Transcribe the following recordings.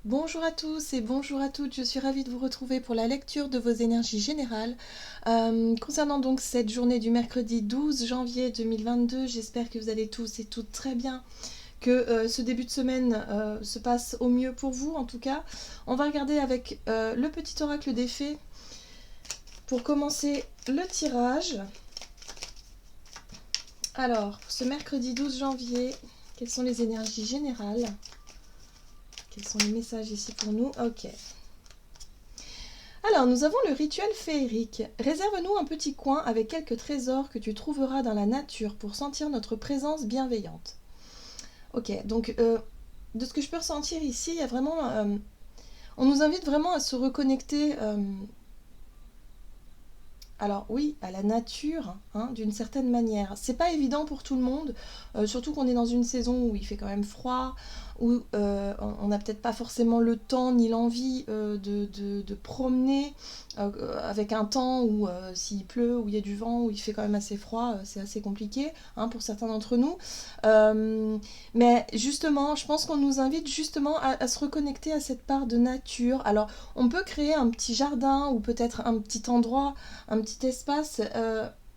Bonjour à tous et bonjour à toutes, je suis ravie de vous retrouver pour la lecture de vos énergies générales. Concernant donc cette journée du mercredi 12 janvier 2022, j'espère que vous allez tous et toutes très bien, que ce début de semaine se passe au mieux pour vous en tout cas. On va regarder avec le petit oracle des fées pour commencer le tirage. Alors, ce mercredi 12 janvier, quelles sont les énergies générales? Quels sont les messages ici pour nous? Ok. Alors, nous avons le rituel féerique. Réserve-nous un petit coin avec quelques trésors que tu trouveras dans la nature pour sentir notre présence bienveillante. Ok, donc de ce que je peux ressentir ici, il y a vraiment... on nous invite vraiment à se reconnecter, alors oui, à la nature, hein, d'une certaine manière. C'est pas évident pour tout le monde, surtout qu'on est dans une saison où il fait quand même froid, où on n'a peut-être pas forcément le temps ni l'envie de promener avec un temps où s'il pleut, où il y a du vent, où il fait quand même assez froid, c'est assez compliqué, hein, pour certains d'entre nous. Mais justement, je pense qu'on nous invite justement à se reconnecter à cette part de nature. Alors, on peut créer un petit jardin ou peut-être un petit endroit, un petit espace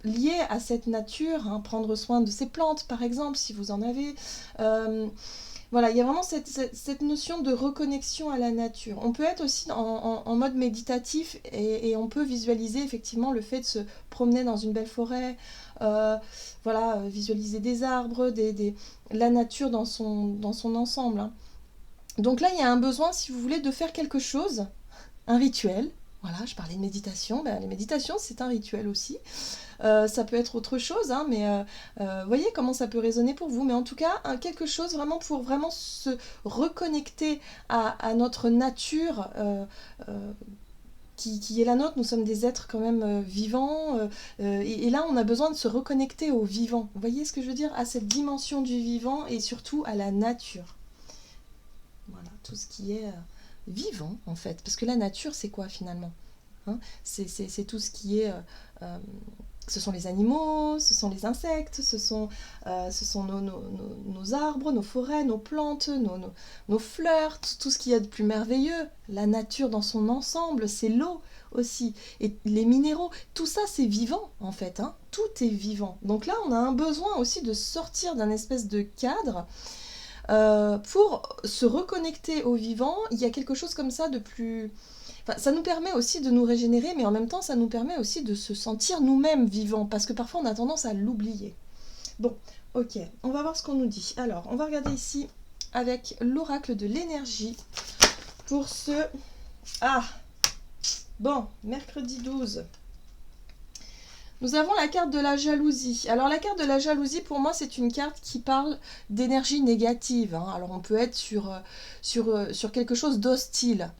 lié à cette nature, hein, prendre soin de ces plantes par exemple si vous en avez. Euh, voilà, il y a vraiment cette notion de reconnexion à la nature. On peut être aussi en mode méditatif et on peut visualiser effectivement le fait de se promener dans une belle forêt, euh, voilà, visualiser des arbres, la nature dans son ensemble, hein. Donc là, il y a un besoin, si vous voulez, de faire quelque chose, un rituel. Voilà, je parlais de méditation. Ben, les méditations, c'est un rituel aussi. Ça peut être autre chose, hein, mais voyez comment ça peut résonner pour vous. Mais en tout cas, quelque chose vraiment pour vraiment se reconnecter à notre nature qui est la nôtre. Nous sommes des êtres quand même vivants. Et là, on a besoin de se reconnecter au vivant. Vous voyez ce que je veux dire? À cette dimension du vivant et surtout à la nature. Voilà, tout ce qui est vivant en fait. Parce que la nature, c'est quoi finalement, hein? C'est tout ce qui est... ce sont les animaux, ce sont les insectes, ce sont nos arbres, nos forêts, nos plantes, nos fleurs, tout ce qu'il y a de plus merveilleux. La nature dans son ensemble, c'est l'eau aussi. Et les minéraux, tout ça c'est vivant en fait, hein. Tout est vivant. Donc là, on a un besoin aussi de sortir d'un espèce de cadre pour se reconnecter au vivant. Il y a quelque chose comme ça de plus... Enfin, ça nous permet aussi de nous régénérer, mais en même temps, ça nous permet aussi de se sentir nous-mêmes vivants, parce que parfois on a tendance à l'oublier. Bon, ok, on va voir ce qu'on nous dit. Alors, on va regarder ici avec l'oracle de l'énergie pour ce... Ah, bon, mercredi 12. Nous avons la carte de la jalousie. Alors la carte de la jalousie, pour moi, c'est une carte qui parle d'énergie négative, hein. Alors on peut être sur quelque chose d'hostile.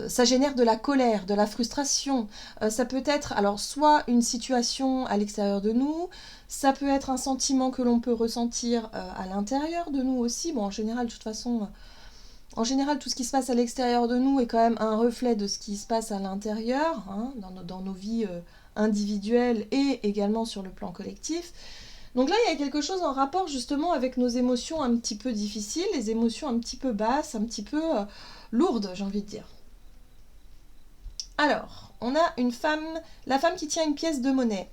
Ça génère de la colère, de la frustration. Ça peut être alors soit une situation à l'extérieur de nous, ça peut être un sentiment que l'on peut ressentir à l'intérieur de nous aussi. Bon, en général, de toute façon, en général, tout ce qui se passe à l'extérieur de nous est quand même un reflet de ce qui se passe à l'intérieur, hein, dans nos vies individuelles et également sur le plan collectif. Donc là, il y a quelque chose en rapport justement avec nos émotions un petit peu difficiles, les émotions un petit peu basses, un petit peu lourdes, j'ai envie de dire. Alors, on a une femme, la femme qui tient une pièce de monnaie.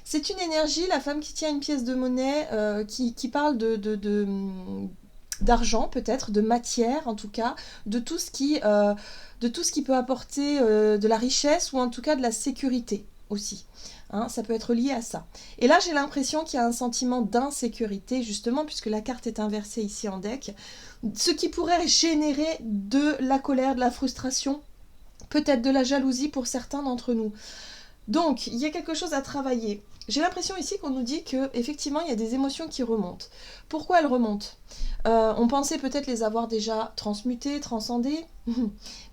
C'est une énergie, la femme qui tient une pièce de monnaie, qui parle d'argent peut-être, de matière en tout cas, de tout ce qui peut apporter de la richesse ou en tout cas de la sécurité aussi. Hein, ça peut être lié à ça. Et là, j'ai l'impression qu'il y a un sentiment d'insécurité, justement, puisque la carte est inversée ici en deck, ce qui pourrait générer de la colère, de la frustration, peut-être de la jalousie pour certains d'entre nous. Donc, il y a quelque chose à travailler. J'ai l'impression ici qu'on nous dit que effectivement il y a des émotions qui remontent. Pourquoi elles remontent? On pensait peut-être les avoir déjà transmutées, transcendées,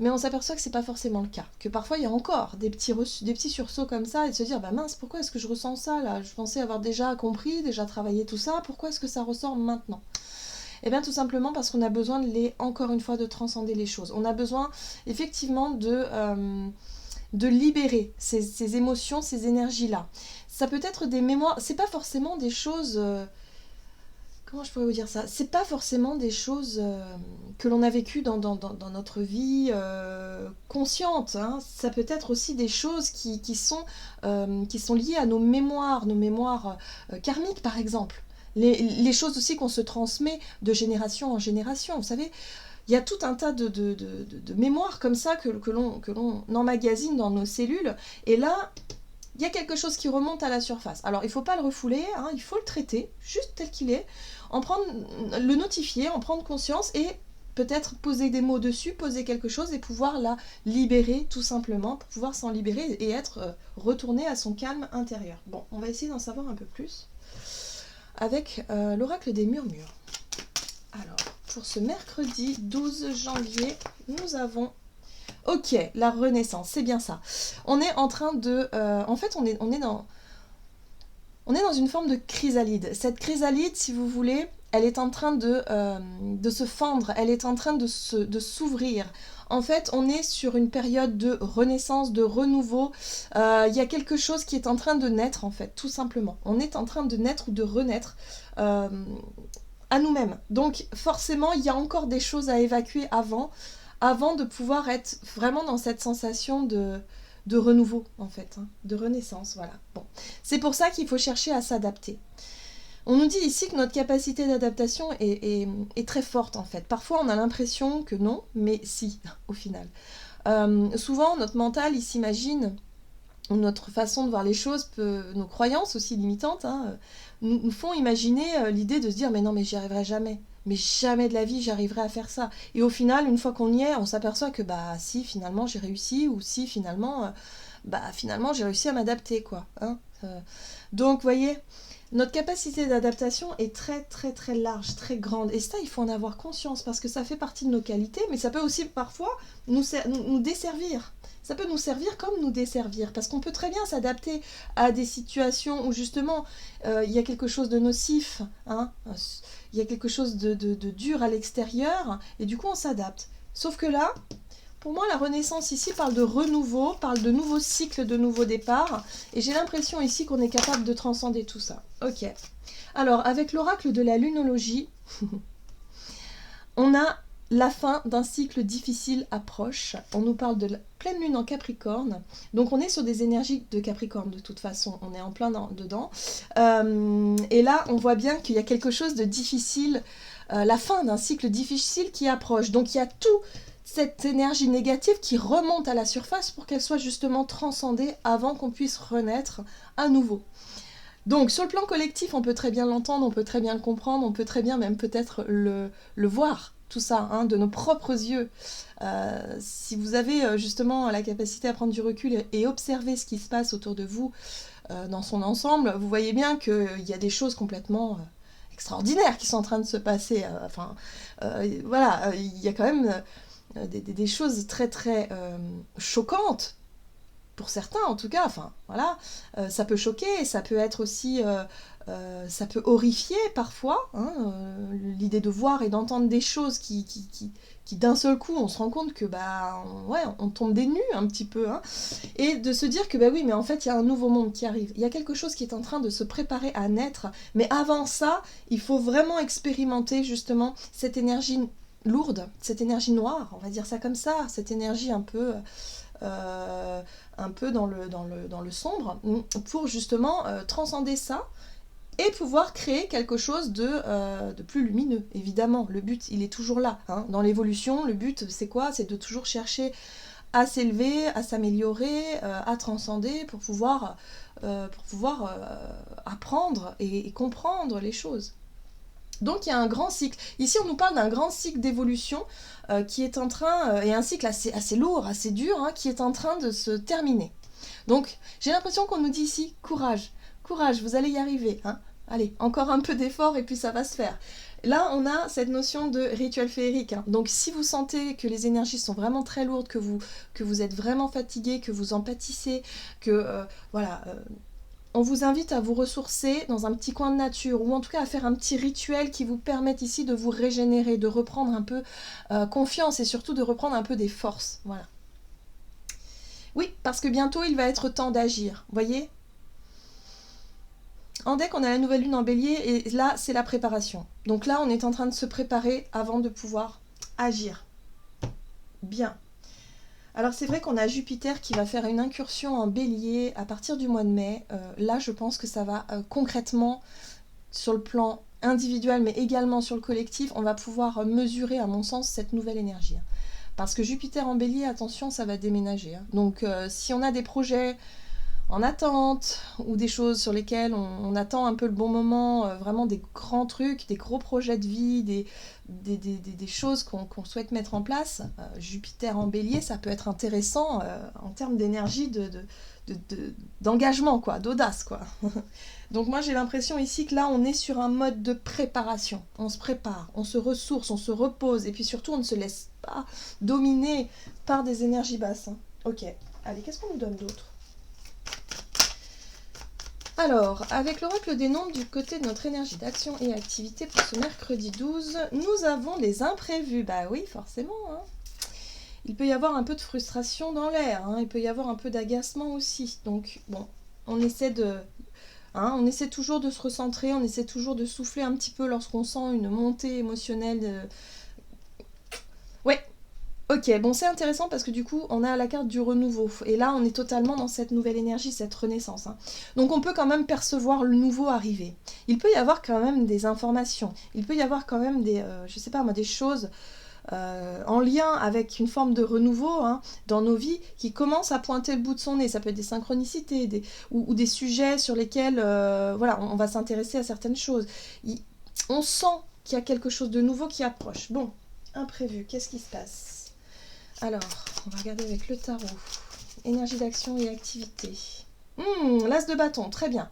mais on s'aperçoit que c'est pas forcément le cas. Que parfois il y a encore des petits sursauts comme ça et de se dire bah mince, pourquoi est-ce que je ressens ça là? Je pensais avoir déjà compris, déjà travaillé tout ça, pourquoi est-ce que ça ressort maintenant? Eh bien tout simplement parce qu'on a besoin encore une fois de transcender les choses. On a besoin effectivement de libérer ces émotions, ces énergies-là. Ça peut être des mémoires, c'est pas forcément des choses comment je pourrais vous dire ça? C'est pas forcément des choses que l'on a vécues dans notre vie consciente, hein. Ça peut être aussi des choses qui sont liées à nos mémoires karmiques par exemple. Les choses aussi qu'on se transmet de génération en génération. Vous savez, il y a tout un tas de mémoires comme ça que l'on emmagasine dans nos cellules. Et là, il y a quelque chose qui remonte à la surface. Alors, il ne faut pas le refouler, hein, il faut le traiter, juste tel qu'il est, le notifier, en prendre conscience et peut-être poser des mots dessus, poser quelque chose et pouvoir la libérer tout simplement, pour pouvoir s'en libérer et être retourné à son calme intérieur. Bon, on va essayer d'en savoir un peu plus avec l'oracle des murmures. Alors, pour ce mercredi 12 janvier, nous avons... Ok, la renaissance, c'est bien ça. On est en train de... en fait, on est dans une forme de chrysalide. Cette chrysalide, si vous voulez, elle est en train de se fendre, elle est en train de s'ouvrir. En fait, on est sur une période de renaissance, de renouveau. Il y a quelque chose qui est en train de naître, en fait, tout simplement. On est en train de naître ou de renaître à nous-mêmes. Donc, forcément, il y a encore des choses à évacuer avant de pouvoir être vraiment dans cette sensation de renouveau, en fait, hein, de renaissance, voilà. Bon. C'est pour ça qu'il faut chercher à s'adapter. On nous dit ici que notre capacité d'adaptation est très forte, en fait. Parfois, on a l'impression que non, mais si, au final. Souvent, notre mental, il s'imagine, ou notre façon de voir les choses, nos croyances aussi limitantes, hein, nous font imaginer l'idée de se dire « mais non, mais j'y arriverai jamais ». Mais jamais de la vie j'arriverai à faire ça. Et au final, une fois qu'on y est, on s'aperçoit que bah si finalement j'ai réussi, ou si finalement j'ai réussi à m'adapter, quoi. Hein. Donc, vous voyez, notre capacité d'adaptation est très très très large, très grande. Et ça, il faut en avoir conscience parce que ça fait partie de nos qualités, mais ça peut aussi parfois nous desservir. Ça peut nous servir comme nous desservir, parce qu'on peut très bien s'adapter à des situations où justement il y a quelque chose de nocif, hein, il y a quelque chose de dur à l'extérieur, et du coup on s'adapte. Sauf que là, pour moi, la renaissance ici parle de renouveau, parle de nouveaux cycles, de nouveaux départs, et j'ai l'impression ici qu'on est capable de transcender tout ça. Ok. Alors, avec l'oracle de la lunologie, on a la fin d'un cycle difficile approche. On nous parle de la pleine lune en Capricorne. Donc on est sur des énergies de Capricorne de toute façon. On est en plein dedans. Et là, on voit bien qu'il y a quelque chose de difficile, la fin d'un cycle difficile qui approche. Donc il y a tout cette énergie négative qui remonte à la surface pour qu'elle soit justement transcendée avant qu'on puisse renaître à nouveau. Donc sur le plan collectif, on peut très bien l'entendre, on peut très bien le comprendre, on peut très bien même peut-être le voir, tout ça, hein, de nos propres yeux. Si vous avez justement la capacité à prendre du recul et observer ce qui se passe autour de vous dans son ensemble, vous voyez bien qu'il y a des choses complètement extraordinaires qui sont en train de se passer. Voilà, il y a quand même des choses très très choquantes, pour certains en tout cas, enfin voilà, ça peut choquer, ça peut être aussi, ça peut horrifier parfois, hein, l'idée de voir et d'entendre des choses qui d'un seul coup on se rend compte que on tombe des nues un petit peu, hein, et de se dire que oui, mais en fait il y a un nouveau monde qui arrive, il y a quelque chose qui est en train de se préparer à naître, mais avant ça il faut vraiment expérimenter justement cette énergie lourde, cette énergie noire, on va dire ça comme ça, cette énergie un peu dans le sombre, pour justement transcender ça et pouvoir créer quelque chose de plus lumineux. Évidemment, le but, il est toujours là. Hein. Dans l'évolution, le but, c'est quoi? C'est de toujours chercher à s'élever, à s'améliorer, à transcender pour pouvoir apprendre et comprendre les choses. Donc il y a un grand cycle. Ici on nous parle d'un grand cycle d'évolution qui est en train, et un cycle assez lourd, assez dur, hein, qui est en train de se terminer. Donc j'ai l'impression qu'on nous dit ici, courage, courage, vous allez y arriver. Hein. Allez, encore un peu d'effort et puis ça va se faire. Là on a cette notion de rituel féerique. Hein. Donc si vous sentez que les énergies sont vraiment très lourdes, que vous êtes vraiment fatigué, que vous en pâtissez, que on vous invite à vous ressourcer dans un petit coin de nature, ou en tout cas à faire un petit rituel qui vous permette ici de vous régénérer, de reprendre un peu confiance et surtout de reprendre un peu des forces. Voilà. Oui, parce que bientôt il va être temps d'agir, voyez ? En deck, on a la nouvelle lune en bélier et là, c'est la préparation. Donc là, on est en train de se préparer avant de pouvoir agir. Bien. Alors c'est vrai qu'on a Jupiter qui va faire une incursion en bélier à partir du mois de mai. Là, je pense que ça va concrètement, sur le plan individuel, mais également sur le collectif, on va pouvoir mesurer, à mon sens, cette nouvelle énergie. Parce que Jupiter en bélier, attention, ça va déménager. Donc si on a des projets en attente ou des choses sur lesquelles on attend un peu le bon moment, vraiment des grands trucs, des gros projets de vie, des choses qu'on souhaite mettre en place, Jupiter en bélier, ça peut être intéressant en termes d'énergie, d'engagement, quoi, d'audace, quoi. Donc moi j'ai l'impression ici que là on est sur un mode de préparation, on se prépare, on se ressource, on se repose, et puis surtout on ne se laisse pas dominer par des énergies basses. Ok, allez, qu'est-ce qu'on nous donne d'autre ? Alors, avec l'oracle des nombres du côté de notre énergie d'action et activité pour ce mercredi 12, nous avons les imprévus. Bah oui, forcément. Hein. Il peut y avoir un peu de frustration dans l'air, hein. Il peut y avoir un peu d'agacement aussi. Donc, bon, on essaie toujours de se recentrer, on essaie toujours de souffler un petit peu lorsqu'on sent une montée émotionnelle. Ouais. Ok, bon c'est intéressant parce que du coup on a la carte du renouveau et là on est totalement dans cette nouvelle énergie, cette renaissance. Hein. Donc on peut quand même percevoir le nouveau arriver. Il peut y avoir quand même des informations, il peut y avoir quand même je sais pas moi, des choses en lien avec une forme de renouveau hein, dans nos vies qui commencent à pointer le bout de son nez. Ça peut être des synchronicités ou des sujets sur lesquels voilà, on va s'intéresser à certaines choses. On sent qu'il y a quelque chose de nouveau qui approche. Bon, imprévu, qu'est-ce qui se passe ? Alors, on va regarder avec le tarot. Énergie d'action et activité. L'as de bâton, très bien.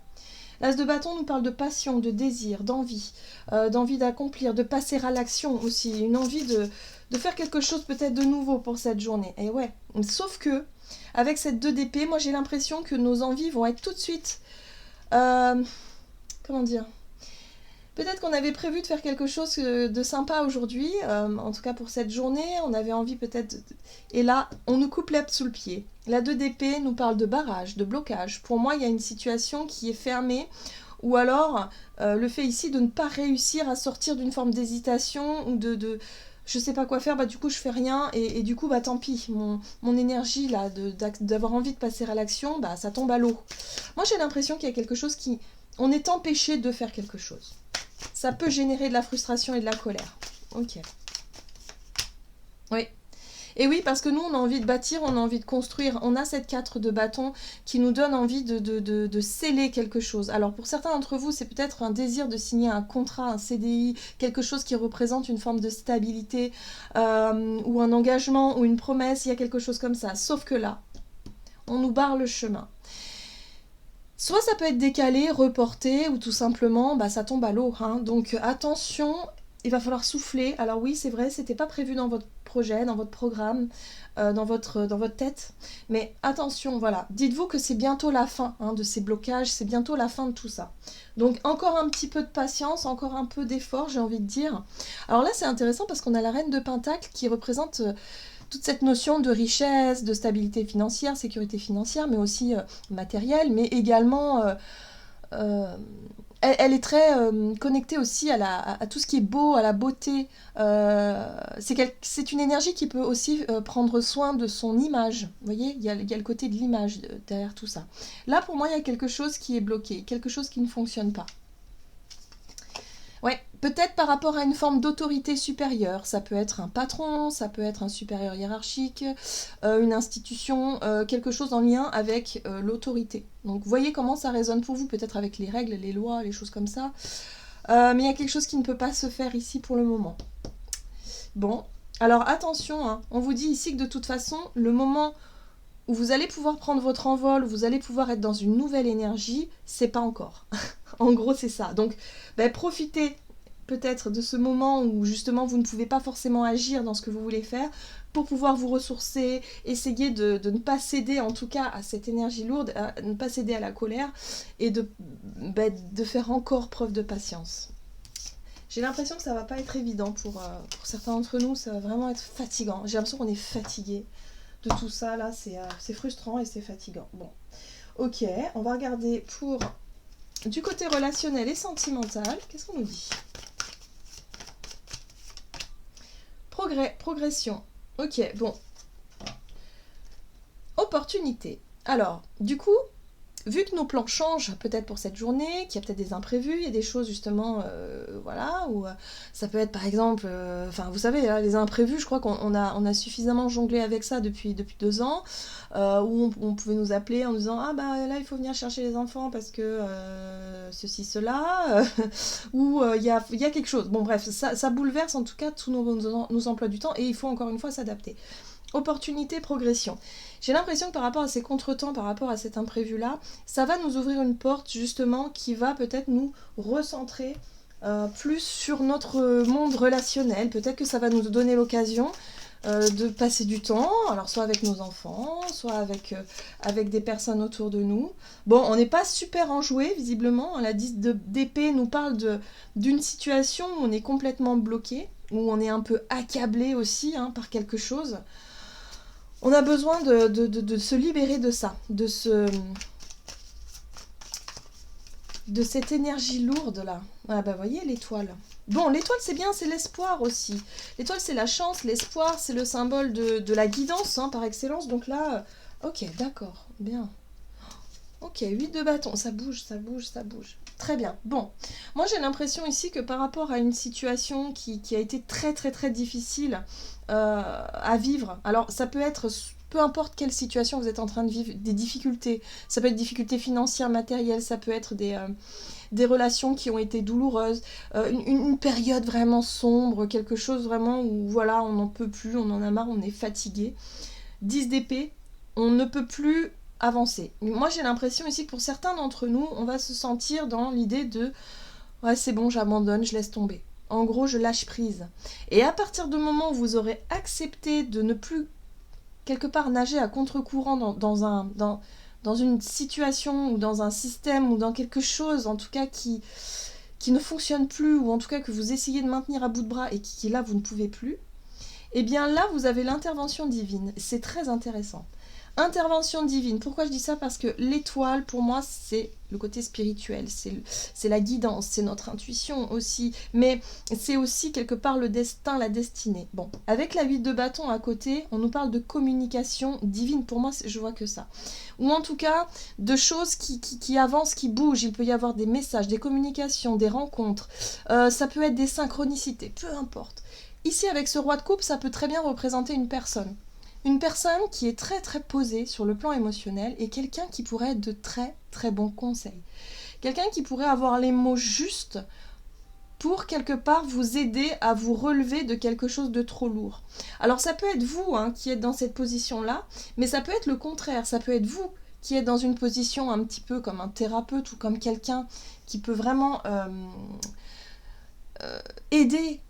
L'as de bâton nous parle de passion, de désir, d'envie, d'envie d'accomplir, de passer à l'action aussi. Une envie de faire quelque chose peut-être de nouveau pour cette journée. Et ouais, sauf que, avec cette 2 d'épée, moi j'ai l'impression que nos envies vont être tout de suite... comment dire ? Peut-être qu'on avait prévu de faire quelque chose de sympa aujourd'hui, en tout cas pour cette journée, on avait envie peut-être... Et là, on nous coupe l'herbe sous le pied. La 2 d'épée nous parle de barrage, de blocage. Pour moi, il y a une situation qui est fermée, ou alors le fait ici de ne pas réussir à sortir d'une forme d'hésitation, ou de je sais pas quoi faire, bah du coup je fais rien, et du coup bah tant pis, mon énergie là, d'avoir envie de passer à l'action, bah ça tombe à l'eau. Moi j'ai l'impression qu'il y a quelque chose qui... On est empêché de faire quelque chose. Ça peut générer de la frustration et de la colère. Ok. Oui. Et oui, parce que nous, on a envie de bâtir, on a envie de construire. On a cette 4 de bâton qui nous donne envie de sceller quelque chose. Alors, pour certains d'entre vous, c'est peut-être un désir de signer un contrat, un CDI, quelque chose qui représente une forme de stabilité, ou un engagement, ou une promesse. Il y a quelque chose comme ça. Sauf que là, on nous barre le chemin. Soit ça peut être décalé, reporté, ou tout simplement, bah, ça tombe à l'eau. Hein. Donc attention, il va falloir souffler. Alors oui, c'est vrai, c'était pas prévu dans votre projet, dans votre programme, dans votre tête. Mais attention, voilà. Dites-vous que c'est bientôt la fin hein, de ces blocages, c'est bientôt la fin de tout ça. Donc encore un petit peu de patience, encore un peu d'effort, j'ai envie de dire. Alors là, c'est intéressant parce qu'on a la reine de Pentacle qui représente... toute cette notion de richesse, de stabilité financière, sécurité financière, mais aussi matérielle, mais également, elle est très connectée aussi à tout ce qui est beau, à la beauté. C'est une énergie qui peut aussi prendre soin de son image. Vous voyez, il y a le côté de l'image derrière tout ça. Là, pour moi, il y a quelque chose qui est bloqué, quelque chose qui ne fonctionne pas. Ouais, peut-être par rapport à une forme d'autorité supérieure. Ça peut être un patron, ça peut être un supérieur hiérarchique, une institution, quelque chose en lien avec l'autorité. Donc vous voyez comment ça résonne pour vous, peut-être avec les règles, les lois, les choses comme ça. Mais il y a quelque chose qui ne peut pas se faire ici pour le moment. Bon, alors attention, hein, on vous dit ici que de toute façon, le moment où vous allez pouvoir prendre votre envol, où vous allez pouvoir être dans une nouvelle énergie, c'est pas encore. En gros, c'est ça. Donc, profitez peut-être de ce moment où justement vous ne pouvez pas forcément agir dans ce que vous voulez faire pour pouvoir vous ressourcer, essayer de ne pas céder en tout cas à cette énergie lourde, ne pas céder à la colère et de faire encore preuve de patience. J'ai l'impression que ça va pas être évident pour certains d'entre nous, ça va vraiment être fatigant. J'ai l'impression qu'on est fatigué de tout ça là, c'est frustrant et c'est fatigant. Bon, ok, on va regarder pour Du côté relationnel et sentimental, qu'est-ce qu'on nous dit? Progression. Ok, bon. Opportunité. Alors, du coup, vu que nos plans changent peut-être pour cette journée, qu'il y a peut-être des imprévus, il y a des choses justement, voilà, ou ça peut être par exemple, enfin vous savez, hein, les imprévus, je crois qu'on a suffisamment jonglé avec ça depuis 2 ans, où on pouvait nous appeler en nous disant ah bah là il faut venir chercher les enfants parce que ceci, cela, ou il y a quelque chose. Bon bref, ça bouleverse en tout cas tous nos emplois du temps et il faut encore une fois s'adapter. Opportunité, progression. J'ai l'impression que par rapport à ces contretemps, par rapport à cet imprévu-là, ça va nous ouvrir une porte justement qui va peut-être nous recentrer plus sur notre monde relationnel. Peut-être que ça va nous donner l'occasion de passer du temps, alors soit avec nos enfants, soit avec des personnes autour de nous. Bon, on n'est pas super enjoué, visiblement. La 10 d'épée nous parle d'une situation où on est complètement bloqué, où on est un peu accablé aussi par quelque chose. On a besoin de se libérer de ça, de cette énergie lourde là. Ah bah voyez l'étoile. Bon, l'étoile c'est bien, c'est l'espoir aussi. L'étoile c'est la chance, l'espoir c'est le symbole de la guidance par excellence. Donc là, ok, d'accord, bien. Ok, 8 de bâton, ça bouge, ça bouge, ça bouge. Très bien. Bon, moi j'ai l'impression ici que par rapport à une situation qui a été très très très difficile à vivre, alors ça peut être, peu importe quelle situation vous êtes en train de vivre, des difficultés, ça peut être des difficultés financières, matérielles, ça peut être des relations qui ont été douloureuses, une période vraiment sombre, quelque chose vraiment où voilà, on n'en peut plus, on en a marre, on est fatigué. 10 d'épée, on ne peut plus avancer. Moi j'ai l'impression ici que pour certains d'entre nous, on va se sentir dans l'idée de ouais c'est bon, j'abandonne, je laisse tomber. En gros, je lâche prise. Et à partir du moment où vous aurez accepté de ne plus quelque part nager à contre-courant dans une situation ou dans un système ou dans quelque chose en tout cas qui ne fonctionne plus ou en tout cas que vous essayez de maintenir à bout de bras et qui là vous ne pouvez plus, et bien là vous avez l'intervention divine. C'est très intéressant. Intervention divine. Pourquoi je dis ça? Parce que l'étoile, pour moi, c'est le côté spirituel, c'est la guidance, c'est notre intuition aussi, mais c'est aussi quelque part le destin, la destinée. Bon, avec la 8 de bâton à côté, on nous parle de communication divine. Pour moi, je vois que ça. Ou en tout cas, de choses qui avancent, qui bougent. Il peut y avoir des messages, des communications, des rencontres. Ça peut être des synchronicités, peu importe. Ici, avec ce roi de coupe, ça peut très bien représenter une personne. Une personne qui est très très posée sur le plan émotionnel et quelqu'un qui pourrait être de très très bons conseils. Quelqu'un qui pourrait avoir les mots justes pour quelque part vous aider à vous relever de quelque chose de trop lourd. Alors ça peut être vous qui êtes dans cette position-là, mais ça peut être le contraire, ça peut être vous qui êtes dans une position un petit peu comme un thérapeute ou comme quelqu'un qui peut vraiment aider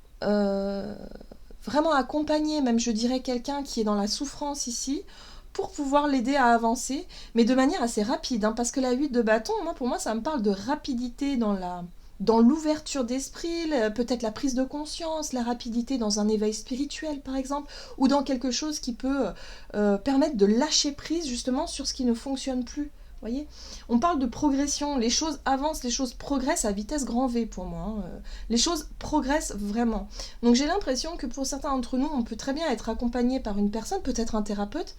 vraiment accompagner, même je dirais quelqu'un qui est dans la souffrance ici, pour pouvoir l'aider à avancer, mais de manière assez rapide, parce que la 8 de bâton, pour moi, ça me parle de rapidité dans l'ouverture d'esprit, peut-être la prise de conscience, la rapidité dans un éveil spirituel, par exemple, ou dans quelque chose qui peut permettre de lâcher prise, justement, sur ce qui ne fonctionne plus. Voyez, on parle de progression, les choses avancent, les choses progressent à vitesse grand V pour moi. Les choses progressent vraiment. Donc j'ai l'impression que pour certains d'entre nous, on peut très bien être accompagné par une personne, peut-être un thérapeute,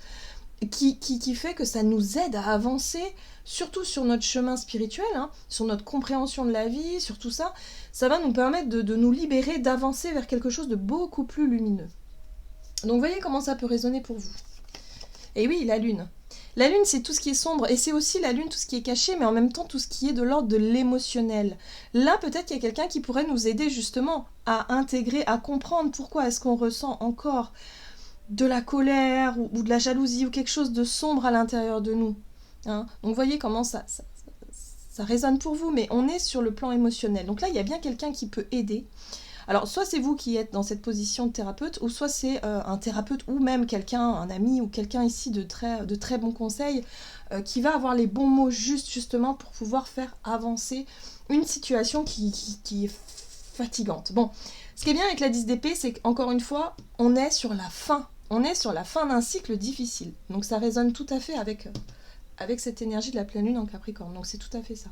qui fait que ça nous aide à avancer, surtout sur notre chemin spirituel, sur notre compréhension de la vie, sur tout ça. Ça va nous permettre de nous libérer, d'avancer vers quelque chose de beaucoup plus lumineux. Donc voyez comment ça peut résonner pour vous. Et oui, la lune. La lune, c'est tout ce qui est sombre, et c'est aussi la lune, tout ce qui est caché, mais en même temps tout ce qui est de l'ordre de l'émotionnel. Là, peut-être qu'il y a quelqu'un qui pourrait nous aider justement à intégrer, à comprendre pourquoi est-ce qu'on ressent encore de la colère ou de la jalousie ou quelque chose de sombre à l'intérieur de nous. Donc voyez comment ça résonne pour vous, mais on est sur le plan émotionnel. Donc là, il y a bien quelqu'un qui peut aider. Alors, soit c'est vous qui êtes dans cette position de thérapeute, ou soit c'est un thérapeute, ou même quelqu'un, un ami, ou quelqu'un ici de très bons conseils, qui va avoir les bons mots justement pour pouvoir faire avancer une situation qui est fatigante. Bon, ce qui est bien avec la 10 d'épée, c'est qu'encore une fois, on est sur la fin. On est sur la fin d'un cycle difficile. Donc ça résonne tout à fait avec cette énergie de la pleine lune en Capricorne. Donc c'est tout à fait ça.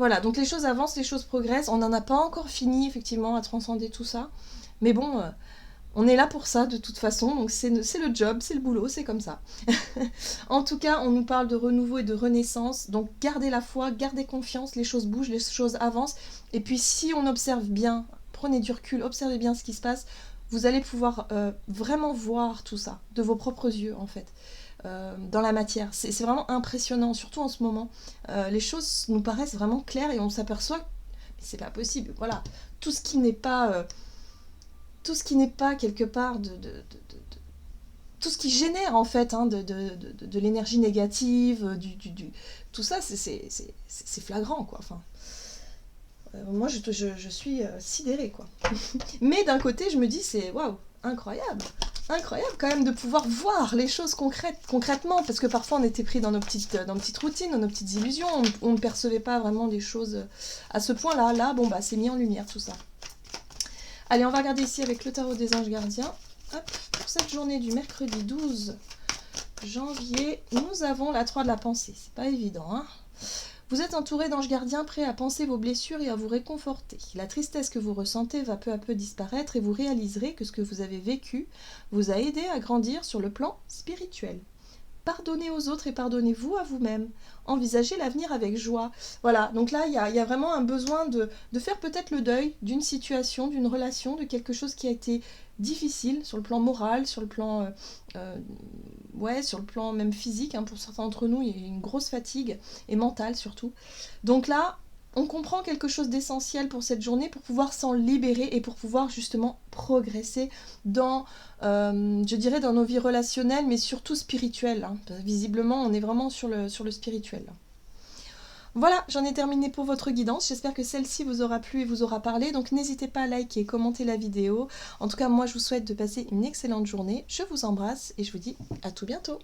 Voilà, donc les choses avancent, les choses progressent. On n'en a pas encore fini, effectivement, à transcender tout ça. Mais bon, on est là pour ça, de toute façon. Donc c'est le job, c'est le boulot, c'est comme ça. En tout cas, on nous parle de renouveau et de renaissance. Donc gardez la foi, gardez confiance. Les choses bougent, les choses avancent. Et puis si on observe bien, prenez du recul, observez bien ce qui se passe, vous allez pouvoir vraiment voir tout ça, de vos propres yeux, en fait. Dans la matière. C'est vraiment impressionnant, surtout en ce moment. Les choses nous paraissent vraiment claires et on s'aperçoit que c'est pas possible. Voilà, tout ce qui n'est pas, tout ce qui n'est pas quelque part tout ce qui génère en fait hein, de l'énergie négative, tout ça, c'est flagrant quoi. Enfin, moi je suis sidérée quoi. Mais d'un côté, je me dis c'est waouh, incroyable. Incroyable quand même de pouvoir voir les choses concrètement, parce que parfois on était pris dans nos petites routines, dans nos petites illusions, on ne percevait pas vraiment les choses à ce point-là. Là, bon bah c'est mis en lumière tout ça. Allez, on va regarder ici avec le tarot des anges gardiens. Hop, pour cette journée du mercredi 12 janvier, nous avons la 3 de la pensée. C'est pas évident, hein. Vous êtes entouré d'anges gardiens prêts à penser vos blessures et à vous réconforter. La tristesse que vous ressentez va peu à peu disparaître et vous réaliserez que ce que vous avez vécu vous a aidé à grandir sur le plan spirituel. Pardonnez aux autres et pardonnez-vous à vous-même. Envisagez l'avenir avec joie. Voilà, donc là, il y a vraiment un besoin de faire peut-être le deuil d'une situation, d'une relation, de quelque chose qui a été difficile sur le plan moral, sur le plan, sur le plan même physique. Hein, pour certains d'entre nous, il y a une grosse fatigue, et mentale surtout. Donc là, on comprend quelque chose d'essentiel pour cette journée pour pouvoir s'en libérer et pour pouvoir justement progresser dans, je dirais, dans nos vies relationnelles, mais surtout spirituelles. Hein. Visiblement, on est vraiment sur le spirituel. Voilà, j'en ai terminé pour votre guidance. J'espère que celle-ci vous aura plu et vous aura parlé. Donc n'hésitez pas à liker et commenter la vidéo. En tout cas, moi, je vous souhaite de passer une excellente journée. Je vous embrasse et je vous dis à tout bientôt.